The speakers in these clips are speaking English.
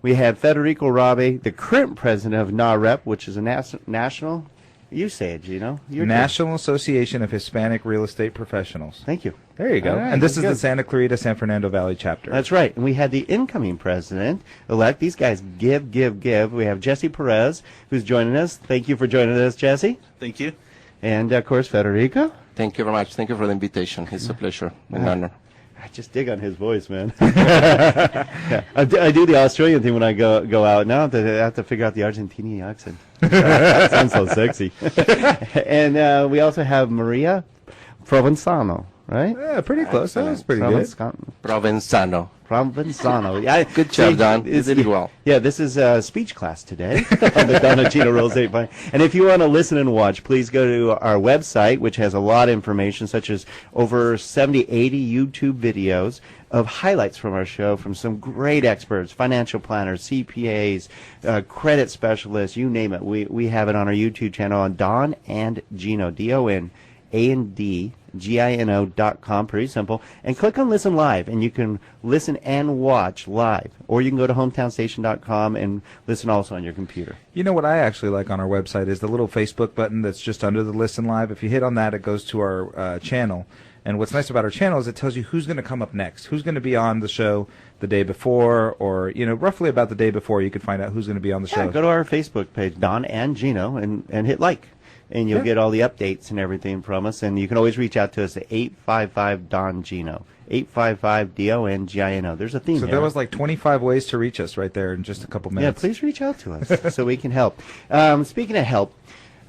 We had Federico Rabe, the current president of NAHREP, which is a national, you say it, Gino. National Association of Hispanic Real Estate Professionals. Thank you. There you go. Right, and this is good. the Santa Clarita, San Fernando Valley chapter. That's right. And we had the incoming president-elect. These guys give. We have Jesse Perez, who's joining us. Thank you for joining us, Jesse. Thank you. And, of course, Federico. Thank you very much. Thank you for the invitation. It's a pleasure and honor. I just dig on his voice, man. Yeah. I do the Australian thing when I go out. Now I have to figure out the Argentinian accent. That sounds so sexy. And we also have Maria Provenzano, right? Yeah, pretty close. That was pretty good. Provenzano. Provenzano. Yeah, good job, Don. You did it well. Yeah, this is a speech class today on the Don and Gino Real Estate Plan. And if you want to listen and watch, please go to our website, which has a lot of information, such as over 70, 80 YouTube videos of highlights from our show from some great experts, financial planners, CPAs, credit specialists, you name it. We have it on our YouTube channel on Don and Gino, DonAndGino.com, pretty simple. And click on Listen Live, and you can listen and watch live. Or you can go to hometownstation.com and listen also on your computer. You know what I actually like on our website is the little Facebook button that's just under the Listen Live. If you hit on that, it goes to our channel. And what's nice about our channel is it tells you who's going to come up next, who's going to be on the show the day before, or, roughly about the day before you can find out who's going to be on the show. Go to our Facebook page, Don and Gino, and hit like. And you'll get all the updates and everything from us. And you can always reach out to us at 855-DON-GINO. 855-DON-GINO. There's a theme So here. there was like 25 ways to reach us right there in just a couple minutes. Yeah, please reach out to us so we can help. Speaking of help,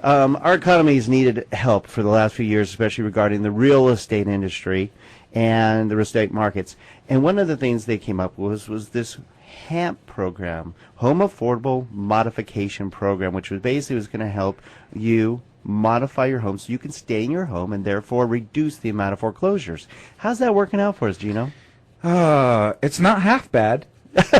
our economy has needed help for the last few years, especially regarding the real estate industry and the real estate markets. And one of the things they came up with was this HAMP program, Home Affordable Modification Program, which was basically going to help you modify your home so you can stay in your home and therefore reduce the amount of foreclosures. How's that working out for us, Gino? It's not half bad. That's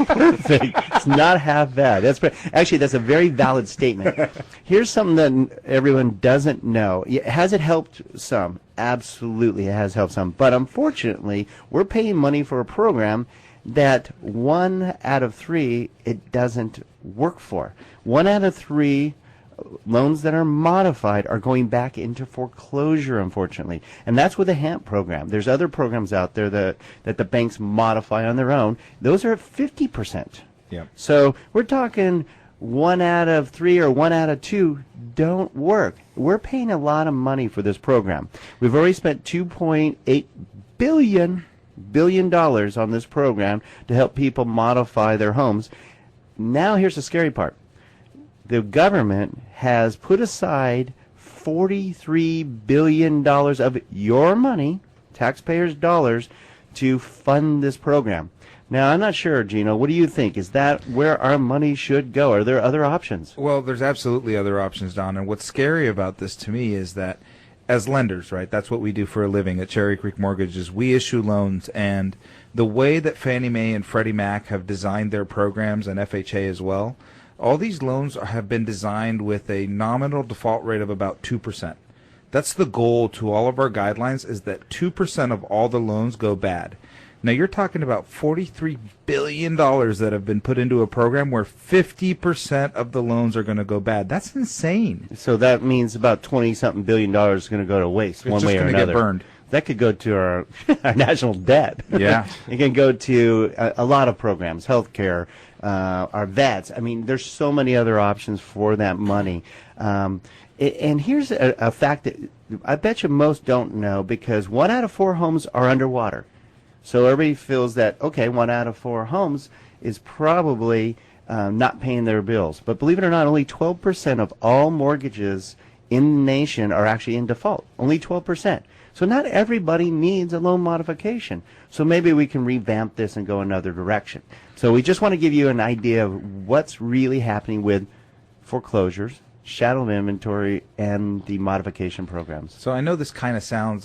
perfect. It's not half bad. Actually, that's a very valid statement. Here's something that everyone doesn't know. Has it helped some? Absolutely, it has helped some. But unfortunately, we're paying money for a program that 1 out of 3 it doesn't work for. 1 out of 3 loans that are modified are going back into foreclosure, unfortunately. And that's with the HAMP program. There's other programs out there that the banks modify on their own. Those are at 50%. Yeah. So we're talking 1 out of 3 or 1 out of 2 don't work. We're paying a lot of money for this program. We've already spent $2.8 billion on this program to help people modify their homes. Now here's the scary part. The government has put aside $43 billion of your money, taxpayers' dollars, to fund this program. Now, I'm not sure, Gino. What do you think? Is that where our money should go? Are there other options? Well, there's absolutely other options, Don. And what's scary about this to me is that as lenders, right, that's what we do for a living at Cherry Creek Mortgage is we issue loans. And the way that Fannie Mae and Freddie Mac have designed their programs, and FHA as well, all these loans have been designed with a nominal default rate of about 2%. That's the goal to all of our guidelines, is that 2% of all the loans go bad. Now, you're talking about $43 billion that have been put into a program where 50% of the loans are going to go bad. That's insane. So that means about $20-something billion is going to go to waste one way or another. It's just going to get burned. That could go to our national debt. Yeah. It can go to a lot of programs, healthcare, our vets. I mean, there's so many other options for that money. And here's a fact that I bet you most don't know, because 1 out of 4 homes are underwater. So everybody feels that, okay, 1 out of 4 homes is probably not paying their bills. But believe it or not, only 12% of all mortgages in the nation are actually in default. Only 12%. So not everybody needs a loan modification. So maybe we can revamp this and go another direction. So we just want to give you an idea of what's really happening with foreclosures, shadow inventory, and the modification programs. So I know this kind of sounds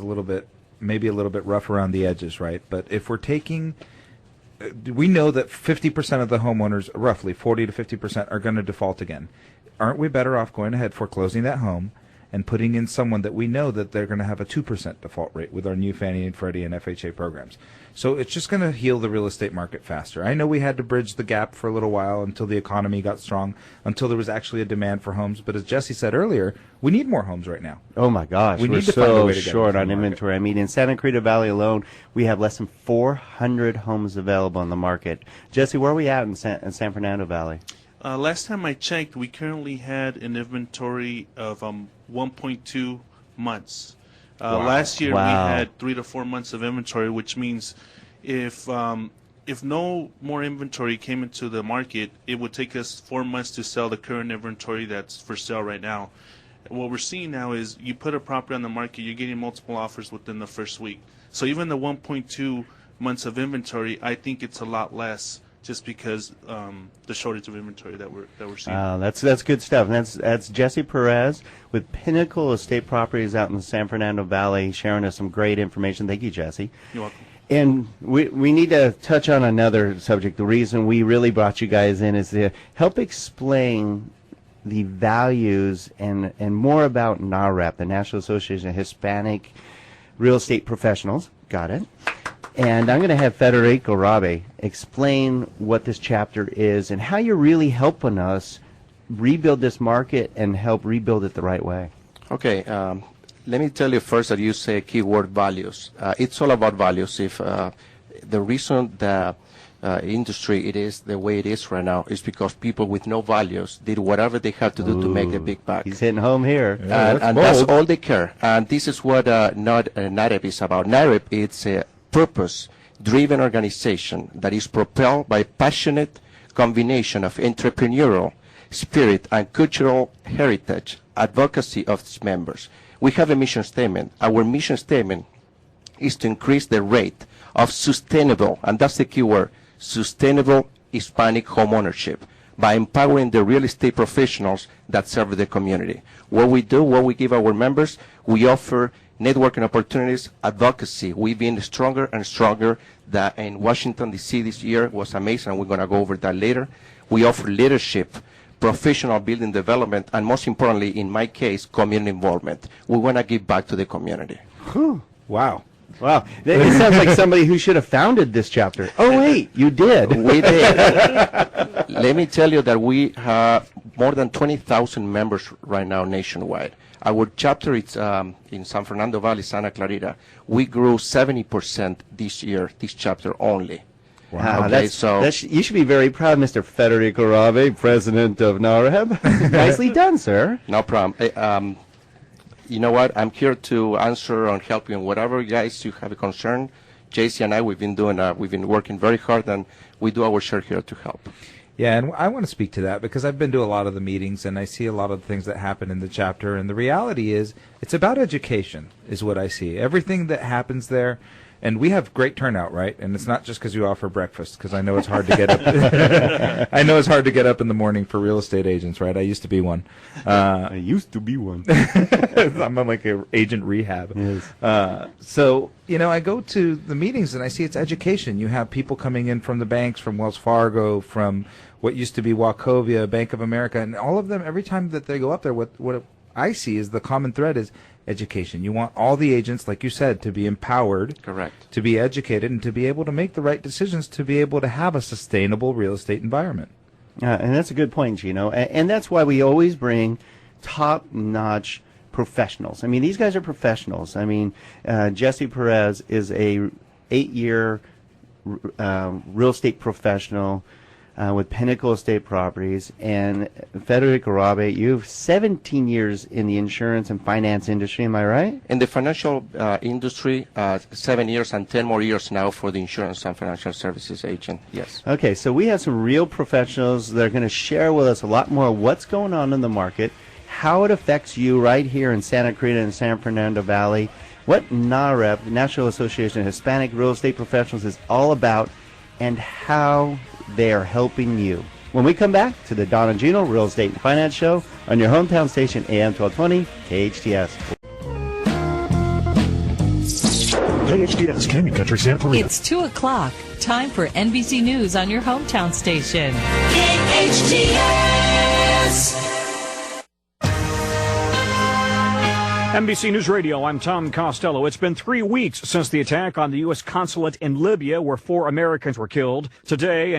maybe a little bit rough around the edges, right? But if we're taking, we know that 50% of the homeowners, roughly 40 to 50%, are going to default again. Aren't we better off going ahead foreclosing that home and putting in someone that we know that they're going to have a 2% default rate with our new Fannie and Freddie and FHA programs. So it's just going to heal the real estate market faster. I know we had to bridge the gap for a little while until the economy got strong, until there was actually a demand for homes. But as Jesse said earlier, we need more homes right now. Oh my gosh, We we're need to find a so way to get short into the on market. inventory. I mean, in Santa Clarita Valley alone, we have less than 400 homes available in the market. Jesse, where are we at in San Fernando Valley? Last time I checked, we currently had an inventory of 1.2 months. Last year Wow. we had 3 to 4 months of inventory, which means if no more inventory came into the market, it would take us 4 months to sell the current inventory that's for sale right now. What we're seeing now is you put a property on the market, you're getting multiple offers within the first week. So even the 1.2 months of inventory, I think it's a lot less, just because the shortage of inventory that we're seeing. That's good stuff. And that's Jesse Perez with Pinnacle Estate Properties out in the San Fernando Valley, sharing us some great information. Thank you, Jesse. You're welcome. And we need to touch on another subject. The reason we really brought you guys in is to help explain the values and more about NAHREP, the National Association of Hispanic Real Estate Professionals. Got it. And I'm going to have Federico Rabe explain what this chapter is and how you're really helping us rebuild this market and help rebuild it the right way. Okay, let me tell you first that you say keyword values. It's all about values. If the reason the industry it is the way it is right now is because people with no values did whatever they had to do to make the big buck. He's hitting home here. And that's all they care. And this is what NAHREP is about. NAHREP, it's a purpose-driven organization that is propelled by passionate combination of entrepreneurial spirit and cultural heritage advocacy of its members. We have a mission statement. Our mission statement is to increase the rate of sustainable, and that's the key word, sustainable Hispanic home ownership by empowering the real estate professionals that serve the community. What we do, what we give our members, we offer networking opportunities, advocacy. We've been stronger and stronger. That in Washington, D.C. this year was amazing, and we're going to go over that later. We offer leadership, professional building development, and most importantly, in my case, community involvement. We want to give back to the community. Whew. Wow. Wow. It sounds like somebody who should have founded this chapter. Oh, wait, you did. We did. Let me tell you that we have more than 20,000 members right now nationwide. Our chapter is in San Fernando Valley, Santa Clarita. We grew 70% this year, this chapter only. Wow, Okay, so you should be very proud, Mr. Federico Rabe, president of NAHREP. Nicely done, sir. no problem. You know what? I'm here to answer and help you in whatever guys you have a concern. JC and I, we've been working very hard, and we do our share here to help. Yeah, and I want to speak to that because I've been to a lot of the meetings and I see a lot of the things that happen in the chapter. And the reality is it's about education is what I see. Everything that happens there. And we have great turnout, right? And it's not just because you offer breakfast, because I know it's hard to get up. I know it's hard to get up in the morning for real estate agents, right? I used to be one. I used to be one. I'm on like a agent rehab. Yes. So, I go to the meetings and I see it's education. You have people coming in from the banks, from Wells Fargo, from what used to be Wachovia, Bank of America, and all of them, every time that they go up there, what I see is the common thread is education. You want all the agents, like you said, to be empowered, Correct, to be educated, and to be able to make the right decisions to be able to have a sustainable real estate environment. And that's a good point, Gino. And that's why we always bring top-notch professionals. I mean, these guys are professionals. I mean, Jesse Perez is a 8-year real estate professional with Pinnacle Estate Properties, and Federico Rabe, you have 17 years in the insurance and finance industry, am I right? in the financial industry, 7 years and 10 more years now for the insurance and financial services agent. Yes. Okay, so we have some real professionals that are going to share with us a lot more of what's going on in the market, how it affects you right here in Santa Clarita and San Fernando Valley, what NAHREP, the National Association of Hispanic Real Estate Professionals, is all about, and how they are helping you. When we come back to the Don and Gino Real Estate and Finance Show on your hometown station, AM 1220, KHTS. KHTS, Canyon Country, Santa Clarita. It's 2 o'clock. Time for NBC News on your hometown station. KHTS. NBC News Radio, I'm Tom Costello. It's been 3 weeks since the attack on the U.S. consulate in Libya, where 4 Americans were killed. Today, an